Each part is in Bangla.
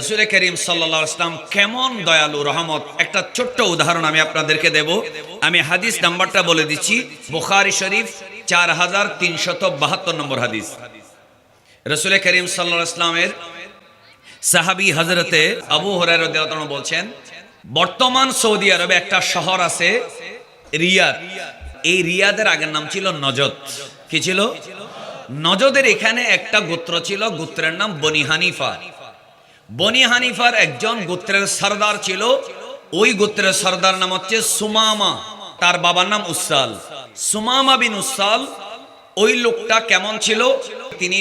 রাসূল করিম সাল্লাল্লাহু আলাইহি ওয়াসাল্লাম কেমন দয়ালু রহমত, একটা ছোট্ট উদাহরণ আমি আপনাদেরকে দেব। আমি হাদিস নাম্বারটা বলে দিচ্ছি, বুখারী শরীফ 4372 নম্বর হাদিস। রাসূল করিম সাল্লাল্লাহু আলাইহি ওয়াসাল্লামের সাহাবী হযরতে আবু হুরায়রা রাদিয়াল্লাহু আনহু বলছেন, বর্তমান সৌদি আরবে একটা শহর আছে রিয়াদ। এই রিয়াদের আগের নাম ছিল নজদ। কি ছিল? নজদের এখানে একটা গোত্র ছিল, গোত্রের নাম বনি হানিফা। বনি হানিফার একজন গোত্রের সরদার ছিল, ওই গোত্রের সরদার নাম হচ্ছে সুমামা, তার বাবার নাম উসাল। সুমামা বিন উসাল, ওই লোকটা কেমন ছিল? তিনি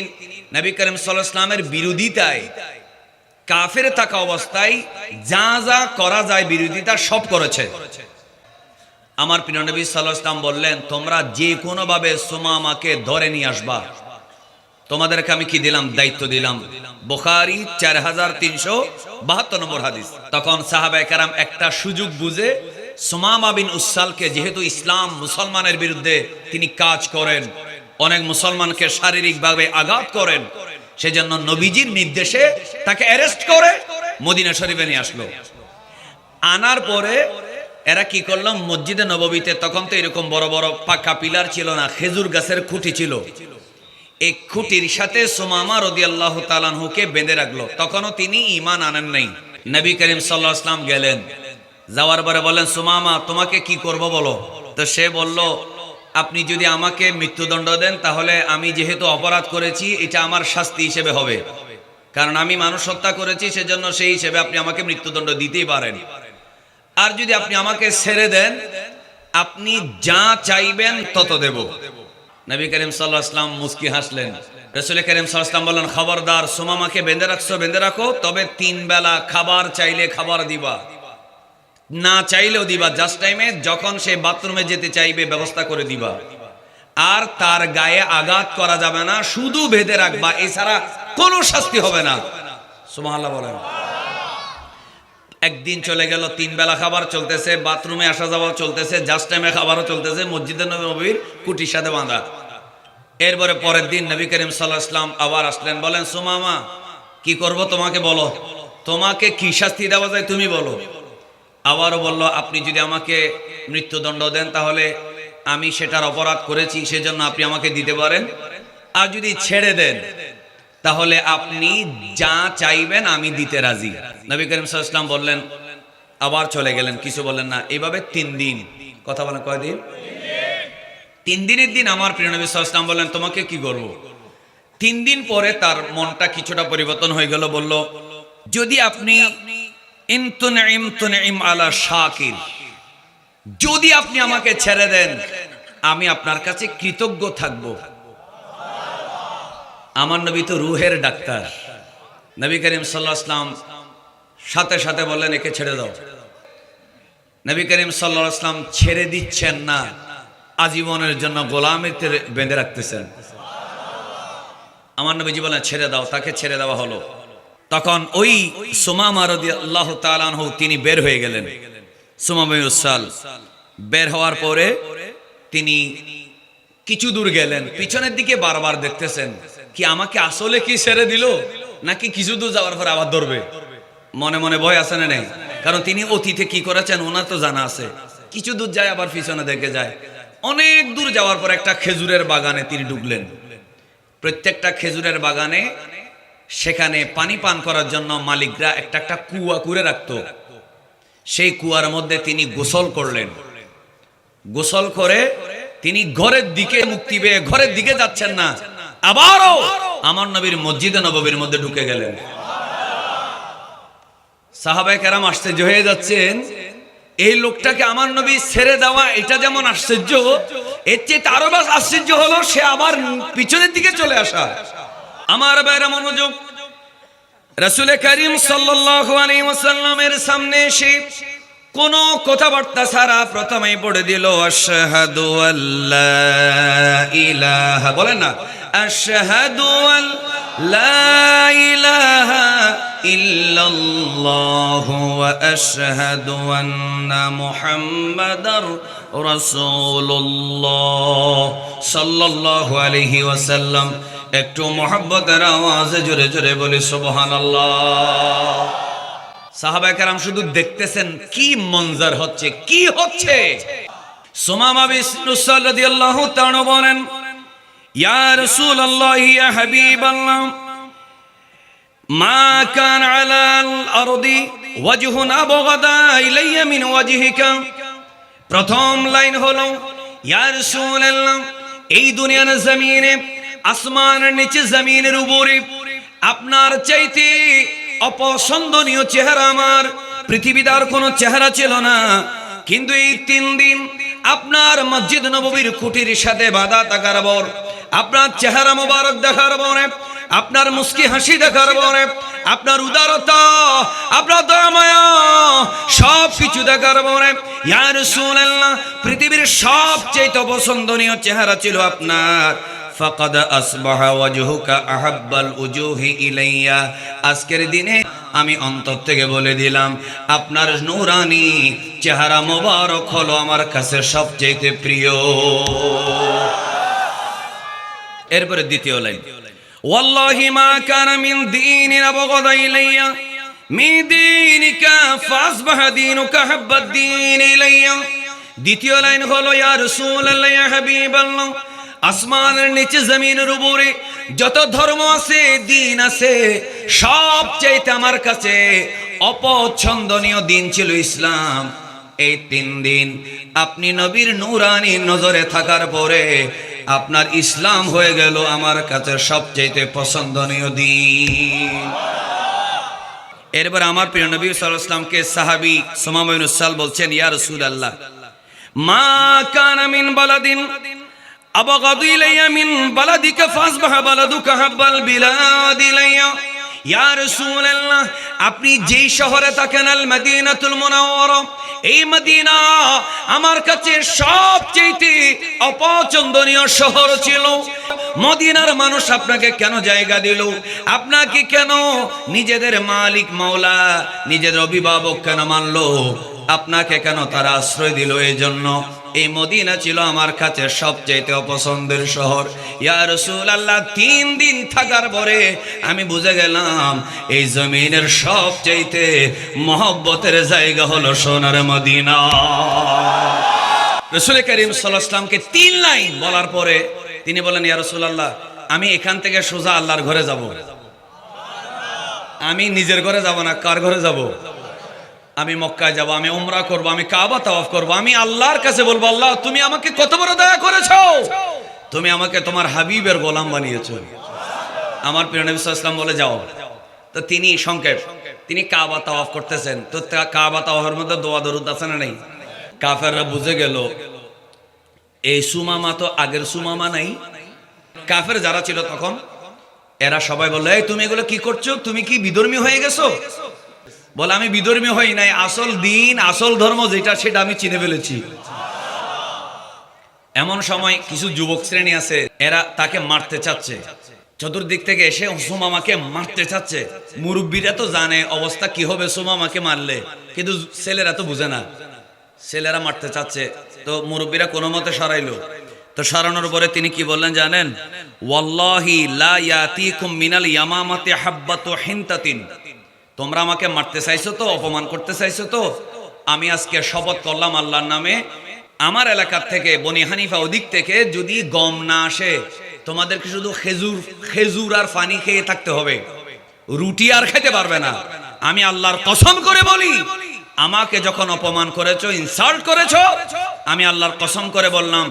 নবী করিম সাল্লাল্লাহু আলাইহি ওয়াসাল্লামের বিরোধিতায়, কাফের থাকা অবস্থায় যা যা করা যায় বিরোধিতা সব করেছে। আমার প্রিয় নবী সাল্লাল্লাহু আলাইহি ওয়াসাল্লাম বললেন, তোমরা যে কোনো ভাবে সুমামাকে ধরে নিয়ে আসবা। তোমাদেরকে আমি কি দিলাম? দায়িত্ব দিলাম। বুখারী 4372 নম্বর হাদিস। তখন সাহাবায়ে কেরাম একটা সুযোগ বুঝে সুমামা বিন উসালকে, যেহেতু ইসলাম মুসলমানের বিরুদ্ধে তিনি কাজ করেন, অনেক মুসলমানকে শারীরিকভাবে আঘাত করেন, সেজন্য নবীজির নির্দেশে তাকে অ্যারেস্ট করে মদিনা শরীফে নিয়ে আসলো। আনার পরে এরা কি করলো? মসজিদে নববীতে তখন তো এরকম বড় বড় পাকা পিলার ছিল না, খেজুর গাছের খুঁটি ছিল। এই খুঁটির সাথে সুমামা রাদিয়াল্লাহু তাআলা আনহুকে বেঁধে রাখলো। তখনও তিনি ঈমান আনেন নাই। নবী করিম সাল্লাল্লাহু আলাইহি ওয়াসাল্লাম গেলেন, যাওয়ার পরে বলেন, সুমামা তোমাকে কি করব বলো? তো সে বলল, আপনি যদি আমাকে মৃত্যুদণ্ড দেন তাহলে আমি যেহেতু অপরাধ করেছি এটা আমার শাস্তি হিসেবে হবে, কারণ আমি মানুষ হত্যা করেছি, সেজন্য সেই হিসেবে আপনি আমাকে মৃত্যুদণ্ড দিতেই পারেন। আর যদি আপনি আমাকে ছেড়ে দেন, আপনি যা চাইবেন তত দেব। নবী করিম সাল্লাল্লাহু আলাইহি ওয়াসাল্লাম মুস্কি হাসলেন। রাসূল করিম সাল্লাল্লাহু আলাইহি ওয়াসাল্লাম বললেন, খবরদার, সুমামাকে বেঁধে রাখছো, বেঁধে রাখো, তবে 3 বেলা খাবার চাইলে খাবার দিবা, না চাইলেও দিবা। জাস্ট টাইমে যখন সে বাথরুমে যেতে চাইবে ব্যবস্থা করে দিবা। আর তার গায়ে আঘাত করা যাবে না, শুধু বেঁধে রাখবা, এছাড়া কোনো শাস্তি হবে না। সুবহানাল্লাহ বলেন। একদিন চলে গেল, 3 বেলা খাবার চলতেছে, বাথরুমে আসা যাওয়া চলতেছে, জাস্ট টাইমে খাবারও চলতেছে, মসজিদে নববীর কুটির সাথে বাঁধা। এরপরে পরের দিন নবী করিম সাল্লাল্লাহু আলাইহি ওয়াসাল্লাম আবার আসলেন, বলেন, সুমামা কি করব তোমাকে বলো, তোমাকে কি শাস্তি দেওয়া যায় তুমি বলো। আবারও বলল, আপনি যদি আমাকে মৃত্যুদণ্ড দেন তাহলে আমি সেটার অপরাধ করেছি, সেজন্য আপনি আমাকে দিতে পারেন। আর যদি ছেড়ে দেন তাহলে আপনি যা চাইবেন আমি দিতে রাজি। নবী করিম সাল্লাল্লাহু আলাইহি ওয়াসাল্লাম বললেন, আবার চলে গেলেন, কিছু বললেন না। এইভাবে 3 দিন, কথা বলেন কয়দিন? 3 দিনের দিন আমার প্রিয় নবী সাল্লাল্লাহু আলাইহি ওয়াসাল্লাম বললেন, তোমাকে কি করব? 3 দিন পরে তার মনটা কিছুটা পরিবর্তন হয়ে গেল। বলল, যদি আপনি ইনতুনইম আলা শাকির, যদি আপনি আমাকে ছেড়ে দেন আমি আপনার কাছে কৃতজ্ঞ থাকব। আমার নবী তো রূহের ডাক্তার। নবী করিম সাল্লাল্লাহু আলাইহি ওয়াসাল্লাম সাথে সাথে বললেন, একে ছেড়ে দাও। নবী করিম সাল্লাল্লাহু আলাইহি ওয়াসাল্লাম ছেড়ে দিচ্ছেন না, আজীবনের জন্য গোলামিতে বেঁধে রাখতেছেন। আমার নবীজি বলেন, ছেড়ে দাও। তাকে ছেড়ে দেওয়া হলো। তখন ওই সুমামা রাদিয়াল্লাহু তাআলা আনহু তিনি বের হয়ে গেলেন। সুমামা বিন উসাল বের হওয়ার পরে তিনি কিছু দূর গেলেন, পিছনের দিকে বারবার দেখতেছেন, কি আমাকে আসলে কি ছেড়ে দিল নাকি কিছু দূর যাওয়ার পর আবার ধরবে। মনে মনে ভয় আছে না নেই? কারণ তিনি অতীতে কি করেছেন ওনার তো জানা আছে। কিছু দূর যায়, আবার পিছনে দেখে যায়। অনেক দূর যাওয়ার পর একটা খেজুরের বাগানে তিনি ঢুকলেন। প্রত্যেকটা খেজুরের বাগানে সেখানে পানি পান করার জন্য মালিকরা একটা একটা কুয়া করে রাখতো। সেই কুয়ার মধ্যে তিনি গোসল করলেন। গোসল করে তিনি ঘরের দিকে মুক্তি পেয়ে ঘরের দিকে যাচ্ছেন না, আবারও আমার নবীর মসজিদে নববীর মধ্যে ঢুকে গেলেন। সাহাবায়ে কেরাম আশ্চর্য হয়ে যাচ্ছেন, এই লোকটাকে আমার নবী ছেড়ে দেওয়া এটা যেমন আশ্চর্য, এর চেয়ে আরো বেশ আশ্চর্য হলো সে আবার পিছনের দিকে চলে আসা। আমার ভাইরা মনোযোগ, রাসূল করিম সাল্লাল্লাহু আলাইহি ওয়াসাল্লামের সামনে এসে কোন কথাবার্তা ছাড়া প্রথমেই পড়ে দিল, আশহাদু আল্লা ইলাহা, বলেন না, আশহাদু আল্লা ইলাহা ইল্লাল্লাহু ওয়া আশহাদু আন্না মুহাম্মাদার রাসূলুল্লাহ সাল্লাল্লাহু আলাইহি ওয়াসাল্লাম। একটু মুহাব্বতের আওয়াজে জোরে জোরে বলি সুবহানাল্লাহ। সাহাবায়ে কেরাম শুধু দেখতেছেন কি মঞ্জার হচ্ছে, কি হচ্ছে। সুমামা বিন উসাল রাদিয়াল্লাহু তাআলা বলেন, ইয়া রাসূলুল্লাহ ইয়া হাবিবাল্লাহ, মা কান আলাল আরদি ওয়াজহুন আবগাদা ইলাইয়া মিন ওয়াজহিকা। প্রথম লাইন হলো, ইয়া রাসূলুল্লাহ, এই দুনিয়ার জমিনে, আসমানের নিচে, জমিনের উপরে আপনার চাইতে অপছন্দনীয় চেহারা আমার পৃথিবীতে আর কোনো চেহারা ছিল না। কিন্তু এই 3 দিন আপনার মসজিদ নববীর খুঁটির সাথে বাঁধা থাকার পর, আপনার চেহারা মোবারক দেখার পরে, আপনার মুস্কি হাসি দেখার পরে, আপনার উদারতা, আপনার দয়া মায়া সব কিছু দেখার পরে, ইয়া রাসূলুল্লাহ, পৃথিবীর সবচেয়ে পছন্দনীয় চেহারা ছিল আপনার। ফাকাদ আসবাহা ওয়াজহুকা আহাব্বাল উজুহি ইলাইয়া। আজকের দিনে আমি অন্তর থেকে বলে দিলাম, আপনার নূরানি চেহারা মোবারক হলো আমার কাছে সবচেয়ে প্রিয়। এরপরে দ্বিতীয় লাইন, ওয়াল্লাহি মা কানা মিন দীনিন আবগাদা ইলাইয়া মিন দীনিকা ফাসবাহা দীনুকা হাব্বাদ দীন ইলাইয়া। দ্বিতীয় লাইন হলো, ইয়া রাসূলুল্লাহ ইয়া হাবিবাল্লাহ, আসমানের নিচে জমিনের উপরে যত ধর্ম আছে, দিন আছে, সবচাইতে আমার কাছে অপছন্দনীয় দিন ছিল ইসলাম। এই 3 দিন আপনি নবীর নূরানি নজরে থাকার পরে আপনার ইসলাম হয়ে গেল আমার কাছে সবচাইতে পছন্দনীয় দিন। এরপর আমার প্রিয় নবী সাল্লাল্লাহু আলাইহি ওয়াসাল্লামকে সাহাবী সুমামা বিন উসাল বলছেন, ইয়া রাসূলুল্লাহ, মা কানা মিন বালাদিন আবগাদু ইলাইয়া মিন বালাদিকা ফাসবাহা বালাদুকা হাব্বাল বিলাদ ইলাইয়া। ইয়া রাসূলুল্লাহ, আপনি যেই শহরে থাকেন, আল মদিনাতুল মুনাওয়ারা, এই মদিনা আমার কাছে সবচেয়ে অপছন্দনীয় শহর ছিল। মদিনার মানুষ আপনাকে কেন জায়গা দিল? আপনাকে কেন নিজেদের মালিক মাওলা, নিজেদের অভিভাবক কেন মানলো? আপনাকে কেন তারা আশ্রয় দিল? এই জন্য এই মদিনা ছিল আমার কাছে সবচেয়ে অপছন্দের শহর। ইয়া রাসূলুল্লাহ, 3 দিন থাকার পরে আমি বুঝে গেলাম এই জমিনের সবচেয়ে মহব্বতের জায়গা হলো সোনার মদিনা। রাসূল করিম সাল্লাল্লাহু আলাইহি ওয়াসাল্লামকে 3 লাইন বলার পরে তিনি বলেন, ইয়া রাসূলুল্লাহ, আমি এখান থেকে সোজা আল্লাহর ঘরে যাব। আমি নিজের ঘরে যাব না, কার ঘরে যাব? আমি মক্কায় যাব, আমি উমরা করব, আমি কাবা তাওয়াফ করব, আমি আল্লাহর কাছে বলবো, আল্লাহ তুমি আমাকে কত বড় দয়া করেছো, তুমি আমাকে তোমার হাবিবের গোলাম বানিয়েছো। আমার প্রিয় নবী সাল্লাল্লাহু আলাইহি ওয়াসাল্লাম বলে, যাও। তো তিনি সংক্ষেপ, তিনি কাবা তাওয়াফ করতেছেন। তো কাবা তাওয়াফের মধ্যে দোয়া দরুদ আছে না নেই? কাফেররা বুঝে গেল এই সুমামা তো আগের সুমামা নাই। কাফের যারা ছিল তখন, এরা সবাই বললো, এই তুমি এগুলো কি করছো? তুমি কি বিধর্মী হয়ে গেছো? বলে, আমি বিধর্মী হই নাই, আসল দিন, আসল ধর্ম যেটা সেটা আমি চিনে ফেলেছি। এমন সময় কিছু যুবক শ্রেণী আছে, এরা তাকে মারতে চাচ্ছে, চতুর্দিক থেকে এসে সুমামাকে মারতে চাচ্ছে। মুরব্বীরা তো জানে অবস্থা কি হবে সুমামাকে মারলে, কিন্তু ছেলেরা তো বুঝে না। ছেলেরা মারতে চাচ্ছে, তো মুরব্বীরা কোনো মতে সরাইলো। তো সরানোর পরে তিনি কি বললেন জানেন? ওয়াল্লাহি লা ইয়াতিকুম মিনাল ইয়ামামাতি হাব্বাতু হিনতাতিন। তোমরা আমাকে মারতে চাইছো তো, অপমান করতে চাইছো তো, আমি আজকে শপথ করলাম আল্লাহর নামে, আমার এলাকার থেকে বনি হানিফা ওদিক থেকে যদি গম না আসে, তোমাদেরকে শুধু খেজুর আর পানি খেয়ে থাকতে হবে, রুটি আর খেতে পারবে না। আমি আল্লাহর কসম করে বলি, আমাকে যখন অপমান করেছো, ইনসাল্ট করেছো, আমি আল্লাহর কসম করে বললাম,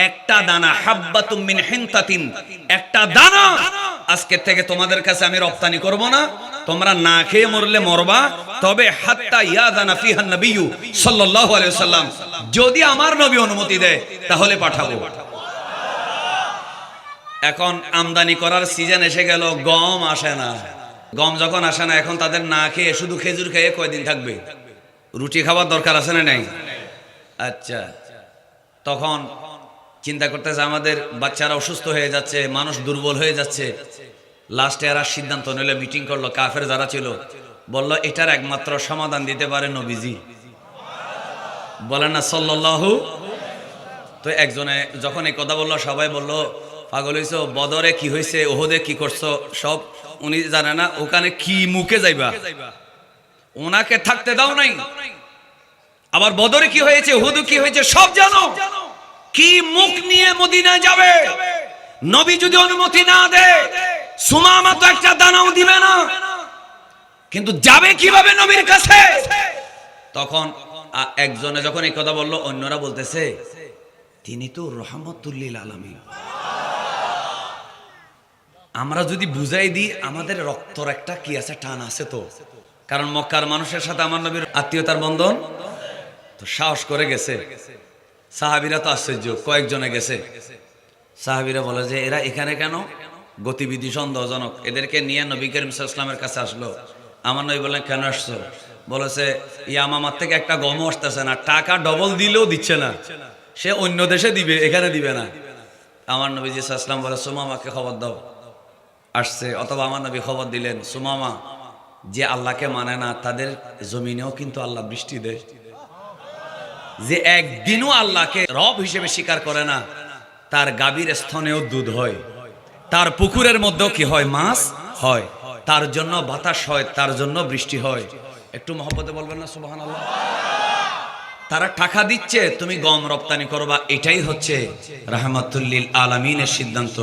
একটা দানা, হাব্বাতুম মিন হিনতাতিন, একটা দানা আজকে থেকে তোমাদের কাছে আমি রপ্তানি করব না। তোমরা না খেয়ে মরলে মরবা, তবে হাত্তা ইয়াদানা ফিহা নবিয়্যু সাল্লাল্লাহু আলাইহি ওয়াসাল্লাম, যদি আমার নবী অনুমতি দেয় তাহলে পাঠাবো। এখন আমদানি করার সিজন এসে গেল, গম আসে না। গম যখন আসে না, এখন তাদের না খেয়ে শুধু খেজুর খেয়ে কয়দিন থাকবে? রুটি খাবার দরকার আছে না নাই? আচ্ছা, তখন চিন্তা করতেছে আমাদের বাচ্চারা অসুস্থ হয়ে যাচ্ছে, মানুষ দুর্বল হয়ে যাচ্ছে। লাস্টে এরা সিদ্ধান্ত নিল, মিটিং করলো, কাফের যারা ছিল বলল, এটার একমাত্র সমাধান দিতে পারে নবীজি। বলেন না সাল্লাল্লাহু। তো একজনে যখন এই কথা বললো, সবাই বলল, পাগল হইছো, বদরে কি হয়েছে, ওহদে কি করছো, সব উনি জানে না, ওখানে কি মুখে যাইবা, ওনাকে থাকতে দাও নাই। আবার বদরে কি হয়েছে, উহুদে কি হয়েছে সব জানো। কি মুখ নিয়ে মদিনায় যাবে? নবী যদি অনুমতি না দেয়, সুমামা তো একটা দানাও দিবে না, কিন্তু যাবে কিভাবে নবীর কাছে? তখন একজনে যখন এই কথা বললো, অন্যরা বলতেছে তিনি তো রহমতুল লিল আলামিন। আমরা যদি বুঝাই দিই, আমাদের রক্তর একটা কি আছে, টান আছে তো, কারণ মক্কার মানুষের সাথে আমার নবীর আত্মীয়তার বন্ধন। তো সাহস করে গেছে। সাহাবীরা তো আশ্চর্য, কয়েকজনে গেছে। সাহাবীরা বলে যে এরা এখানে কেন, গতিবিধি সন্দেহজনক। এদেরকে নিয়ে নবী করিম সাল্লাল্লাহু আলাইহি ওয়াসাল্লামের কাছে আসলো। আমার নবী বললেন কেন আসছো? বলেছে ইয়ামামার থেকে একটা গমও আসতেছে না, টাকা ডবল দিলেও দিচ্ছে না, সে অন্য দেশে দিবে, এখানে দিবে না। আমার নবী সাল্লাল্লাহু আলাইহি ওয়াসাল্লাম বলে সুমামাকে খবর দাও। আসছে, অথবা আমার নবী খবর দিলেন, সুমামা যে আল্লাহকে মানে না, তাদের জমিনেও কিন্তু আল্লাহ বৃষ্টি দেয়। যে একদিনও আল্লাহকে রব হিসেবে স্বীকার করে না, তার গাভীর স্তনেও দুধ হয়, তার পুকুরের মধ্যেও কি হয়, মাছ হয়, তার জন্য বাতাস হয়, তার জন্য বৃষ্টি হয়। একটু মহব্বতে বলবেন না সুবহানাল্লাহ। তারা টাকা দিচ্ছে, তুমি গম রপ্তানি করবা, এটাই হচ্ছে রাহমাতুল লিল আলামিনের সিদ্ধান্ত।